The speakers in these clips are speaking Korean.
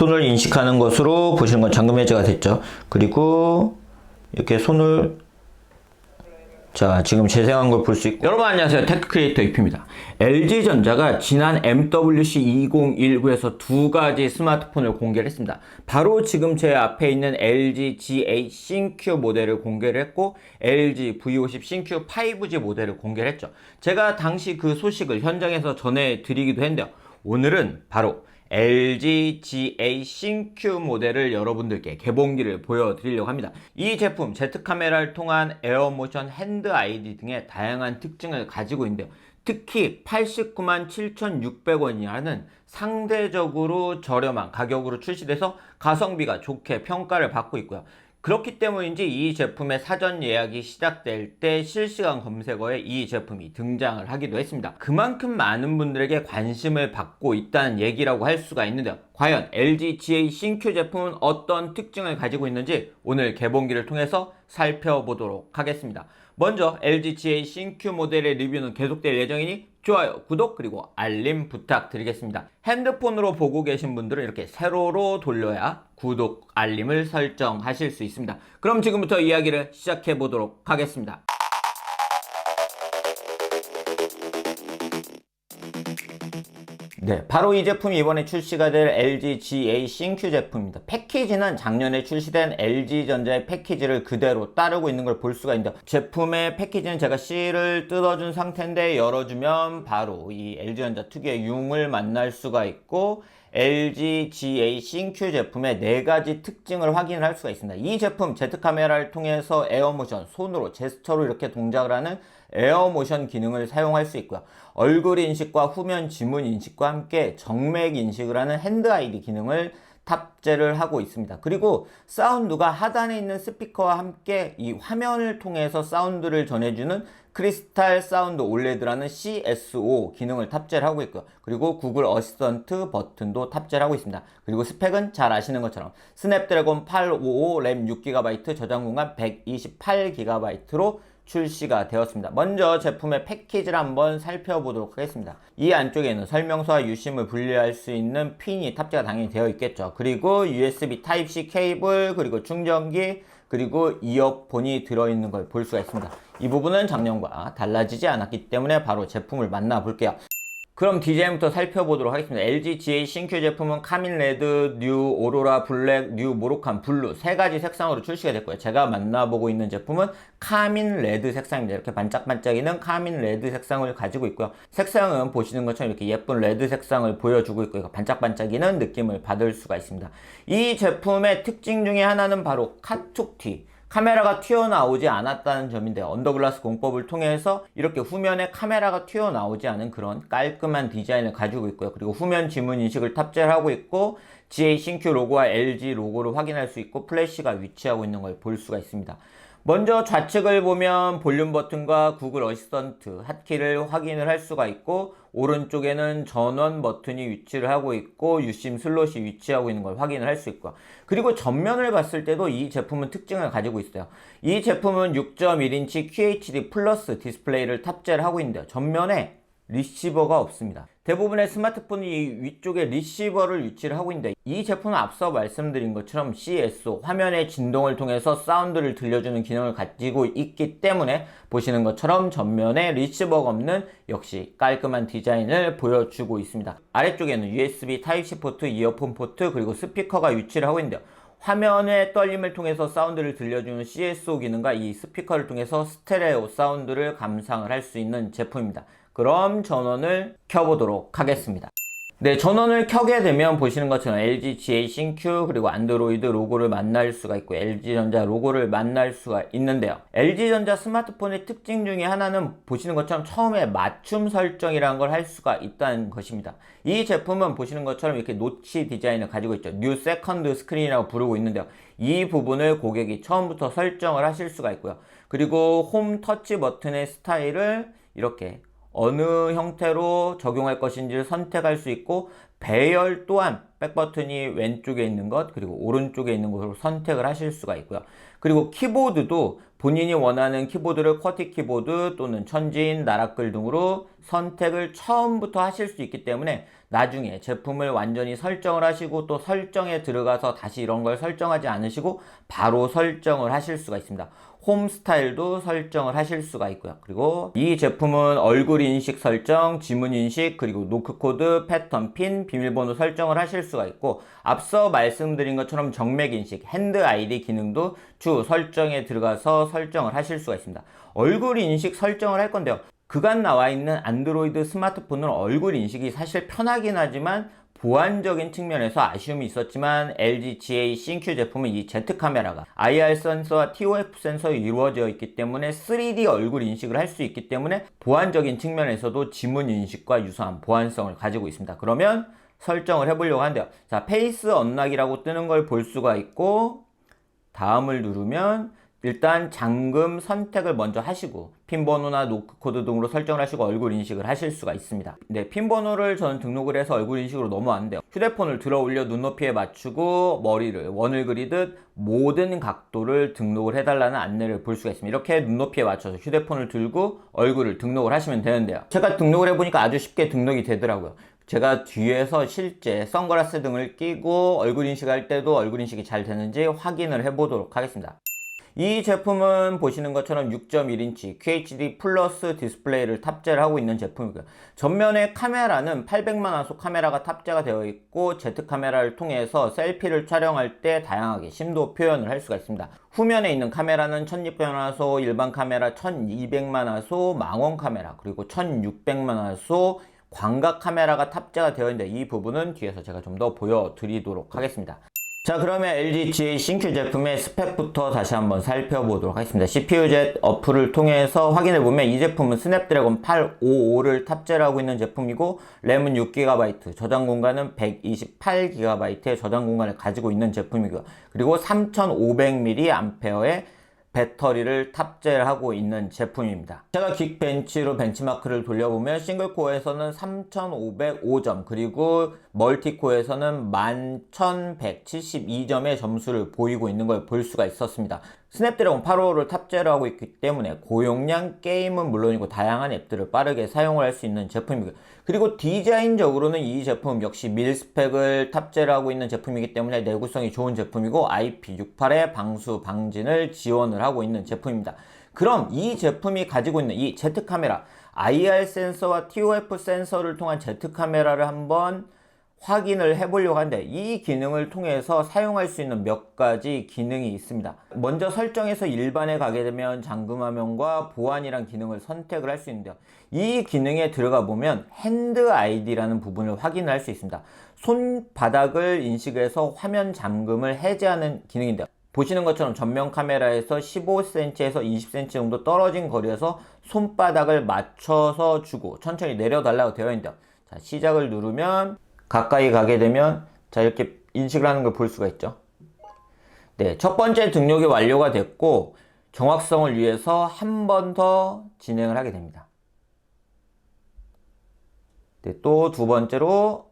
손을 인식하는 것으로 보시는 건 잠금 해제가 됐죠. 그리고 이렇게 손을 자, 지금 재생한 걸 볼 수 있고. 여러분 안녕하세요. 테크 크리에이터 이피입니다. LG전자가 지난 MWC 2019에서 두 가지 스마트폰을 공개를 했습니다. 바로 지금 제 앞에 있는 LG G8 신Q 모델을 공개를 했고 LG V50 신Q 5G 모델을 공개를 했죠. 제가 당시 그 소식을 현장에서 전해드리기도 했는데요. 오늘은 바로 LG G8 신Q 모델을 여러분들께 개봉기를 보여드리려고 합니다. 이 제품 Z카메라를 통한 에어모션 핸드 아이디 등의 다양한 특징을 가지고 있는데요. 특히 89만 7,600원이라는 상대적으로 저렴한 가격으로 출시돼서 가성비가 좋게 평가를 받고 있고요. 그렇기 때문인지 이 제품의 사전 예약이 시작될 때 실시간 검색어에 이 제품이 등장을 하기도 했습니다. 그만큼 많은 분들에게 관심을 받고 있다는 얘기라고 할 수가 있는데요. 과연 LG G8 신Q 제품은 어떤 특징을 가지고 있는지 오늘 개봉기를 통해서 살펴보도록 하겠습니다. 먼저 LG G8 신Q 모델의 리뷰는 계속될 예정이니 좋아요, 구독, 그리고 알림 부탁드리겠습니다. 핸드폰으로 보고 계신 분들은 이렇게 세로로 돌려야 구독, 알림을 설정하실 수 있습니다. 그럼 지금부터 이야기를 시작해 보도록 하겠습니다. 네, 바로 이 제품이 이번에 출시가 될 LG G8 신Q 제품입니다. 패키지는 작년에 출시된 LG전자의 패키지를 그대로 따르고 있는 걸 볼 수가 있는데 제품의 패키지는 제가 실을 뜯어준 상태인데 열어주면 바로 이 LG전자 특유의 융을 만날 수가 있고 LG G8 신Q 제품의 4가지 특징을 확인을 할 수가 있습니다. 이 제품 Z카메라를 통해서 에어모션, 손으로 제스처로 이렇게 동작을 하는 에어모션 기능을 사용할 수 있고요. 얼굴 인식과 후면 지문 인식과 함께 정맥 인식을 하는 핸드 아이디 기능을 탑재를 하고 있습니다. 그리고 사운드가 하단에 있는 스피커와 함께 이 화면을 통해서 사운드를 전해주는 크리스탈 사운드 올레드라는 CSO 기능을 탑재를 하고 있고요. 그리고 구글 어시스턴트 버튼도 탑재를 하고 있습니다. 그리고 스펙은 잘 아시는 것처럼 스냅드래곤 855 램 6GB 저장 공간 128GB로 출시가 되었습니다. 먼저 제품의 패키지를 한번 살펴보도록 하겠습니다. 이 안쪽에는 설명서와 유심을 분리할 수 있는 핀이 탑재가 당연히 되어 있겠죠. 그리고 USB Type-C 케이블, 그리고 충전기, 그리고 이어폰이 들어있는 걸 볼 수가 있습니다. 이 부분은 작년과 달라지지 않았기 때문에 바로 제품을 만나볼게요. 그럼 디자인부터 살펴보도록 하겠습니다. LG G8 신Q 제품은 카민 레드, 뉴 오로라 블랙, 뉴 모로칸 블루 3가지 색상으로 출시가 됐고요. 제가 만나보고 있는 제품은 카민 레드 색상입니다. 이렇게 반짝반짝이는 카민 레드 색상을 가지고 있고요. 색상은 보시는 것처럼 이렇게 예쁜 레드 색상을 보여주고 있고 반짝반짝이는 느낌을 받을 수가 있습니다. 이 제품의 특징 중에 하나는 바로 카툭티. 카메라가 튀어나오지 않았다는 점인데요. 언더글라스 공법을 통해서 이렇게 후면에 카메라가 튀어나오지 않은 그런 깔끔한 디자인을 가지고 있고요. 그리고 후면 지문 인식을 탑재를 하고 있고 G8 신Q 로고와 LG 로고를 확인할 수 있고 플래시가 위치하고 있는 걸 볼 수가 있습니다. 먼저 좌측을 보면 볼륨 버튼과 구글 어시스턴트 핫키를 확인을 할 수가 있고 오른쪽에는 전원 버튼이 위치를 하고 있고 유심 슬롯이 위치하고 있는 걸 확인을 할 수 있고요. 그리고 전면을 봤을 때도 이 제품은 특징을 가지고 있어요. 이 제품은 6.1인치 QHD 플러스 디스플레이를 탑재를 하고 있는데요. 전면에 리시버가 없습니다. 대부분의 스마트폰이 위쪽에 리시버를 위치를 하고 있는데 이 제품은 앞서 말씀드린 것처럼 CSO, 화면의 진동을 통해서 사운드를 들려주는 기능을 가지고 있기 때문에 보시는 것처럼 전면에 리시버가 없는 역시 깔끔한 디자인을 보여주고 있습니다. 아래쪽에는 USB Type-C 포트, 이어폰 포트, 그리고 스피커가 위치를 하고 있는데요. 화면의 떨림을 통해서 사운드를 들려주는 CSO 기능과 이 스피커를 통해서 스테레오 사운드를 감상을 할 수 있는 제품입니다. 그럼 전원을 켜보도록 하겠습니다. 네, 전원을 켜게 되면 보시는 것처럼 LG G8 신Q 그리고 안드로이드 로고를 만날 수가 있고 LG전자 로고를 만날 수가 있는데요. LG전자 스마트폰의 특징 중에 하나는 보시는 것처럼 처음에 맞춤 설정이라는 걸 할 수가 있다는 것입니다. 이 제품은 보시는 것처럼 이렇게 노치 디자인을 가지고 있죠. 뉴 세컨드 스크린이라고 부르고 있는데요. 이 부분을 고객이 처음부터 설정을 하실 수가 있고요. 그리고 홈 터치 버튼의 스타일을 이렇게 어느 형태로 적용할 것인지를 선택할 수 있고 배열 또한 백버튼이 왼쪽에 있는 것 그리고 오른쪽에 있는 것으로 선택을 하실 수가 있고요. 그리고 키보드도 본인이 원하는 키보드를 쿼티 키보드 또는 천진, 나락글 등으로 선택을 처음부터 하실 수 있기 때문에 나중에 제품을 완전히 설정을 하시고 또 설정에 들어가서 다시 이런 걸 설정하지 않으시고 바로 설정을 하실 수가 있습니다. 홈 스타일도 설정을 하실 수가 있고요. 그리고 이 제품은 얼굴 인식 설정, 지문 인식, 그리고 노크 코드, 패턴, 핀, 비밀번호 설정을 하실 수가 있고, 앞서 말씀드린 것처럼 정맥 인식, 핸드 아이디 기능도 주 설정에 들어가서 설정을 하실 수가 있습니다. 얼굴 인식 설정을 할 건데요. 그간 나와 있는 안드로이드 스마트폰은 얼굴 인식이 사실 편하긴 하지만 보안적인 측면에서 아쉬움이 있었지만 LG GA 싱큐 제품은 이 Z 카메라가 IR 센서와 TOF 센서에 이루어져 있기 때문에 3D 얼굴 인식을 할 수 있기 때문에 보안적인 측면에서도 지문 인식과 유사한 보안성을 가지고 있습니다. 그러면 설정을 해보려고 하는데요. 자, 페이스 언락이라고 뜨는 걸 볼 수가 있고, 다음을 누르면 일단 잠금 선택을 먼저 하시고 핀번호나 노크코드 등으로 설정을 하시고 얼굴 인식을 하실 수가 있습니다. 네, 핀번호를 저는 등록을 해서 얼굴 인식으로 넘어왔는데요. 휴대폰을 들어 올려 눈높이에 맞추고 머리를 원을 그리듯 모든 각도를 등록을 해달라는 안내를 볼 수가 있습니다. 이렇게 눈높이에 맞춰서 휴대폰을 들고 얼굴을 등록을 하시면 되는데요. 제가 등록을 해보니까 아주 쉽게 등록이 되더라고요. 제가 뒤에서 실제 선글라스 등을 끼고 얼굴 인식할 때도 얼굴 인식이 잘 되는지 확인을 해보도록 하겠습니다. 이 제품은 보시는 것처럼 6.1인치 QHD 플러스 디스플레이를 탑재를 하고 있는 제품이고요. 전면의 카메라는 800만화소 카메라가 탑재가 되어 있고 Z 카메라를 통해서 셀피를 촬영할 때 다양하게 심도 표현을 할 수가 있습니다. 후면에 있는 카메라는 1600만화소, 일반 카메라 1200만화소, 망원 카메라, 그리고 1600만화소 광각 카메라가 탑재가 되어 있는데 이 부분은 뒤에서 제가 좀 더 보여드리도록 하겠습니다. 자, 그러면 LG GA 싱큐 제품의 스펙부터 다시 한번 살펴보도록 하겠습니다. CPU-Z 어플을 통해서 확인해보면 이 제품은 스냅드래곤 855를 탑재를 하고 있는 제품이고, 램은 6GB, 저장 공간은 128GB의 저장 공간을 가지고 있는 제품이고요. 그리고 3500mAh의 배터리를 탑재를 하고 있는 제품입니다. 제가 긱벤치로 벤치마크를 돌려보면 싱글코어에서는 3505점, 그리고 멀티코어에서는 11172점의 점수를 보이고 있는 걸 볼 수가 있었습니다. 스냅드래곤 855를 탑재를 하고 있기 때문에 고용량 게임은 물론이고 다양한 앱들을 빠르게 사용을 할 수 있는 제품이고요. 그리고 디자인적으로는 이 제품 역시 밀스펙을 탑재를 하고 있는 제품이기 때문에 내구성이 좋은 제품이고 IP68의 방수 방진을 지원을 하고 있는 제품입니다. 그럼 이 제품이 가지고 있는 이 Z 카메라, IR 센서와 TOF 센서를 통한 Z 카메라를 한번 확인을 해보려고 하는데, 이 기능을 통해서 사용할 수 있는 몇 가지 기능이 있습니다. 먼저 설정에서 일반에 가게 되면 잠금 화면과 보안이란 기능을 선택을 할 수 있는데요. 이 기능에 들어가 보면 핸드 아이디라는 부분을 확인할 수 있습니다. 손바닥을 인식해서 화면 잠금을 해제하는 기능인데요. 보시는 것처럼 전면 카메라에서 15cm에서 20cm 정도 떨어진 거리에서 손바닥을 맞춰서 주고 천천히 내려달라고 되어 있는데요. 자, 시작을 누르면 가까이 가게 되면 자, 이렇게 인식을 하는 걸 볼 수가 있죠. 네, 첫 번째 등록이 완료가 됐고 정확성을 위해서 한 번 더 진행을 하게 됩니다. 네, 또 두 번째로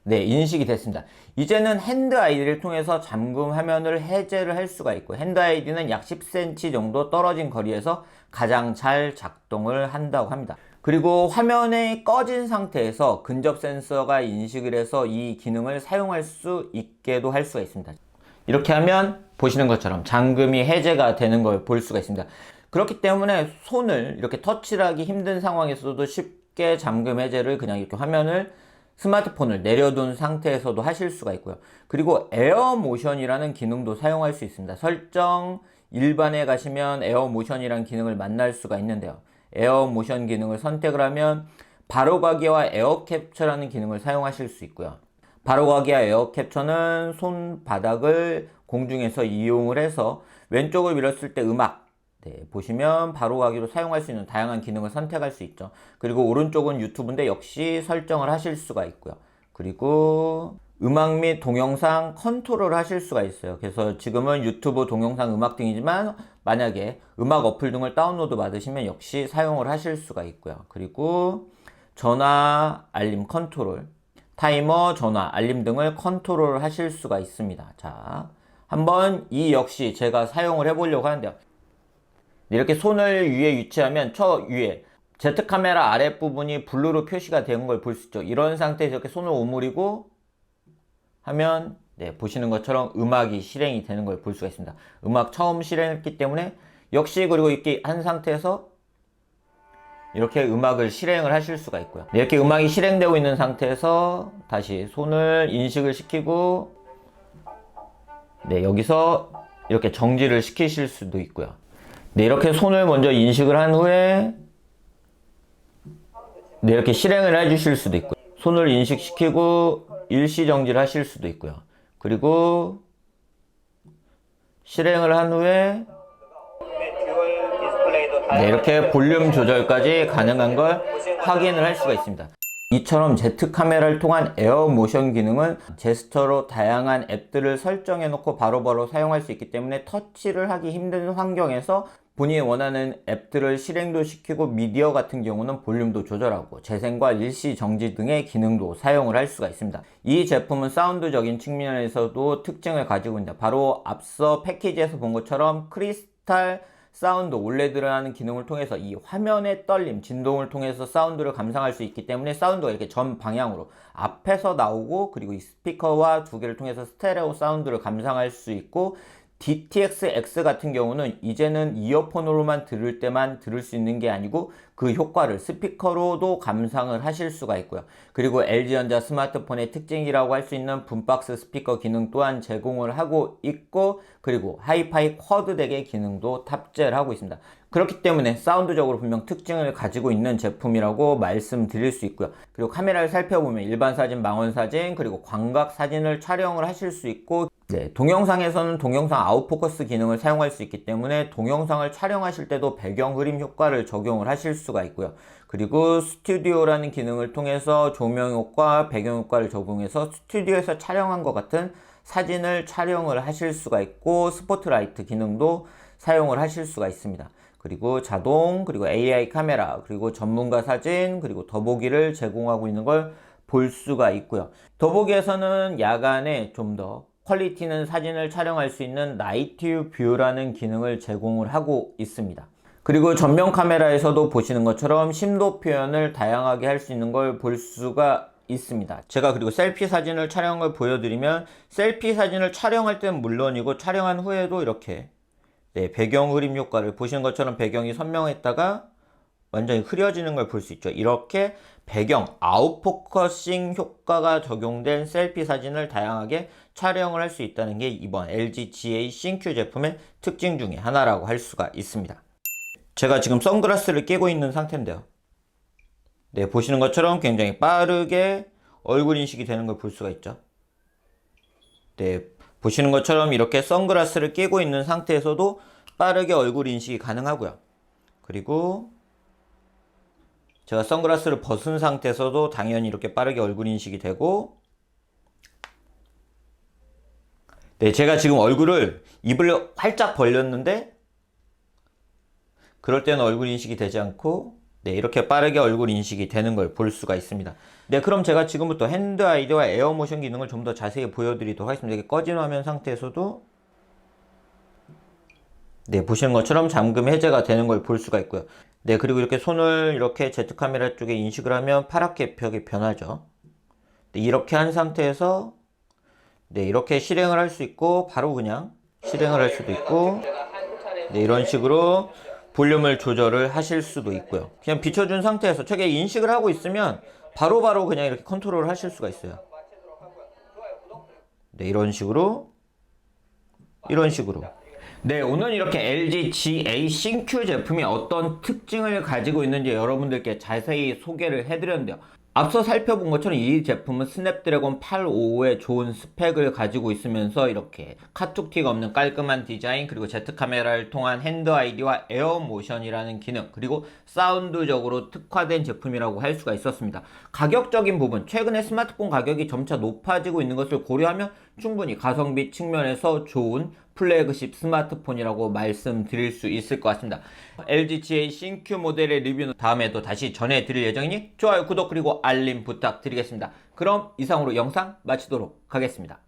네, 인식이 됐습니다. 이제는 핸드 아이디를 통해서 잠금 화면을 해제를 할 수가 있고, 핸드 아이디는 약 10cm 정도 떨어진 거리에서 가장 잘 작동을 한다고 합니다. 그리고 화면이 꺼진 상태에서 근접 센서가 인식을 해서 이 기능을 사용할 수 있게도 할 수가 있습니다. 이렇게 하면 보시는 것처럼 잠금이 해제가 되는 걸 볼 수가 있습니다. 그렇기 때문에 손을 이렇게 터치를 하기 힘든 상황에서도 쉽게 잠금 해제를 그냥 이렇게 화면을 스마트폰을 내려둔 상태에서도 하실 수가 있고요. 그리고 에어 모션이라는 기능도 사용할 수 있습니다. 설정 일반에 가시면 에어 모션이라는 기능을 만날 수가 있는데요. 에어 모션 기능을 선택을 하면 바로가기와 에어 캡처라는 기능을 사용하실 수 있고요. 바로가기와 에어 캡처는 손바닥을 공중에서 이용을 해서 왼쪽을 밀었을 때 음악, 네, 보시면 바로가기로 사용할 수 있는 다양한 기능을 선택할 수 있죠. 그리고 오른쪽은 유튜브인데 역시 설정을 하실 수가 있고요. 그리고 음악 및 동영상 컨트롤을 하실 수가 있어요. 그래서 지금은 유튜브, 동영상, 음악 등이지만 만약에 음악 어플 등을 다운로드 받으시면 역시 사용을 하실 수가 있고요. 그리고 전화, 알림 컨트롤, 타이머, 전화, 알림 등을 컨트롤 하실 수가 있습니다. 자, 한번 이 역시 제가 사용을 해보려고 하는데요. 이렇게 손을 위에 위치하면 저 위에 Z 카메라 아랫부분이 블루로 표시가 된 걸 볼 수 있죠. 이런 상태에서 이렇게 손을 오므리고 하면 보시는 것처럼 음악이 실행이 되는 걸 볼 수가 있습니다. 음악 처음 실행했기 때문에 역시 그리고 이렇게 한 상태에서 이렇게 음악을 실행을 하실 수가 있고요. 이렇게 음악이 실행되고 있는 상태에서 다시 손을 인식을 시키고 여기서 이렇게 정지를 시키실 수도 있고요. 이렇게 손을 먼저 인식을 한 후에 이렇게 실행을 해주실 수도 있고요. 손을 인식시키고 일시 정지를 하실 수도 있고요. 그리고 실행을 한 후에 이렇게 볼륨 조절까지 가능한 걸 확인을 할 수가 있습니다. 이처럼 Z 카메라를 통한 에어 모션 기능은 제스처로 다양한 앱들을 설정해 놓고 바로바로 사용할 수 있기 때문에 터치를 하기 힘든 환경에서 본인이 원하는 앱들을 실행도 시키고 미디어 같은 경우는 볼륨도 조절하고 재생과 일시 정지 등의 기능도 사용을 할 수가 있습니다. 이 제품은 사운드적인 측면에서도 특징을 가지고 있습니다. 바로 앞서 패키지에서 본 것처럼 크리스탈 사운드 올레드라는 기능을 통해서 이 화면의 떨림, 진동을 통해서 사운드를 감상할 수 있기 때문에 사운드가 이렇게 전 방향으로 앞에서 나오고 그리고 이 스피커와 두 개를 통해서 스테레오 사운드를 감상할 수 있고 DTX-X 같은 경우는 이제는 이어폰으로만 들을 때만 들을 수 있는 게 아니고 그 효과를 스피커로도 감상을 하실 수가 있고요. 그리고 LG전자 스마트폰의 특징이라고 할 수 있는 붐박스 스피커 기능 또한 제공을 하고 있고 그리고 하이파이 쿼드 덱의 기능도 탑재를 하고 있습니다. 그렇기 때문에 사운드적으로 분명 특징을 가지고 있는 제품이라고 말씀드릴 수 있고요. 그리고 카메라를 살펴보면 일반 사진, 망원 사진, 그리고 광각 사진을 촬영을 하실 수 있고 동영상에서는 동영상 아웃포커스 기능을 사용할 수 있기 때문에 동영상을 촬영하실 때도 배경 흐림 효과를 적용을 하실 수가 있고요. 그리고 스튜디오라는 기능을 통해서 조명 효과, 배경 효과를 적용해서 스튜디오에서 촬영한 것 같은 사진을 촬영을 하실 수가 있고 스포트라이트 기능도 사용을 하실 수가 있습니다. 그리고 자동, 그리고 AI 카메라, 그리고 전문가 사진, 그리고 더보기를 제공하고 있는 걸 볼 수가 있고요. 더보기에서는 야간에 좀 더 퀄리티 있는 사진을 촬영할 수 있는 나이트 뷰라는 기능을 제공을 하고 있습니다. 그리고 전면 카메라에서도 보시는 것처럼 심도 표현을 다양하게 할 수 있는 걸 볼 수가 있습니다. 제가 그리고 셀피 사진을 촬영을 보여드리면 셀피 사진을 촬영할 때는 물론이고 촬영한 후에도 이렇게 배경 흐림 효과를 보시는 것처럼 배경이 선명했다가 완전히 흐려지는 걸 볼 수 있죠. 이렇게 배경 아웃포커싱 효과가 적용된 셀피 사진을 다양하게 촬영을 할 수 있다는 게 이번 LG G8 신큐 제품의 특징 중에 하나라고 할 수가 있습니다. 제가 지금 선글라스를 끼고 있는 상태인데요. 보시는 것처럼 굉장히 빠르게 얼굴 인식이 되는 걸 볼 수가 있죠. 보시는 것처럼 이렇게 선글라스를 끼고 있는 상태에서도 빠르게 얼굴 인식이 가능하고요. 그리고 제가 선글라스를 벗은 상태에서도 당연히 이렇게 빠르게 얼굴 인식이 되고 제가 지금 입을 활짝 벌렸는데 그럴 때는 얼굴 인식이 되지 않고 이렇게 빠르게 얼굴 인식이 되는 걸 볼 수가 있습니다. 그럼 제가 지금부터 핸드 아이디와 에어 모션 기능을 좀 더 자세히 보여드리도록 하겠습니다. 이게 꺼진 화면 상태에서도 보시는 것처럼 잠금 해제가 되는 걸 볼 수가 있고요. 그리고 이렇게 손을 이렇게 Z 카메라 쪽에 인식을 하면 파랗게 벽이 변하죠. 이렇게 한 상태에서 이렇게 실행을 할 수 있고 바로 그냥 실행을 할 수도 있고 이런 식으로 볼륨을 조절을 하실 수도 있고요. 그냥 비춰준 상태에서 저게 인식을 하고 있으면 바로바로 그냥 이렇게 컨트롤을 하실 수가 있어요. 이런 식으로 오늘 이렇게 LG G8 신큐 제품이 어떤 특징을 가지고 있는지 여러분들께 자세히 소개를 해드렸는데요. 앞서 살펴본 것처럼 이 제품은 스냅드래곤 855의 좋은 스펙을 가지고 있으면서 이렇게 카툭튀가 없는 깔끔한 디자인, 그리고 Z 카메라를 통한 핸드 아이디와 에어 모션이라는 기능, 그리고 사운드적으로 특화된 제품이라고 할 수가 있었습니다. 가격적인 부분, 최근에 스마트폰 가격이 점차 높아지고 있는 것을 고려하면 충분히 가성비 측면에서 좋은 플래그십 스마트폰이라고 말씀드릴 수 있을 것 같습니다. LG G8 신큐 모델의 리뷰는 다음에도 다시 전해드릴 예정이니 좋아요, 구독, 그리고 알림 부탁드리겠습니다. 그럼 이상으로 영상 마치도록 하겠습니다.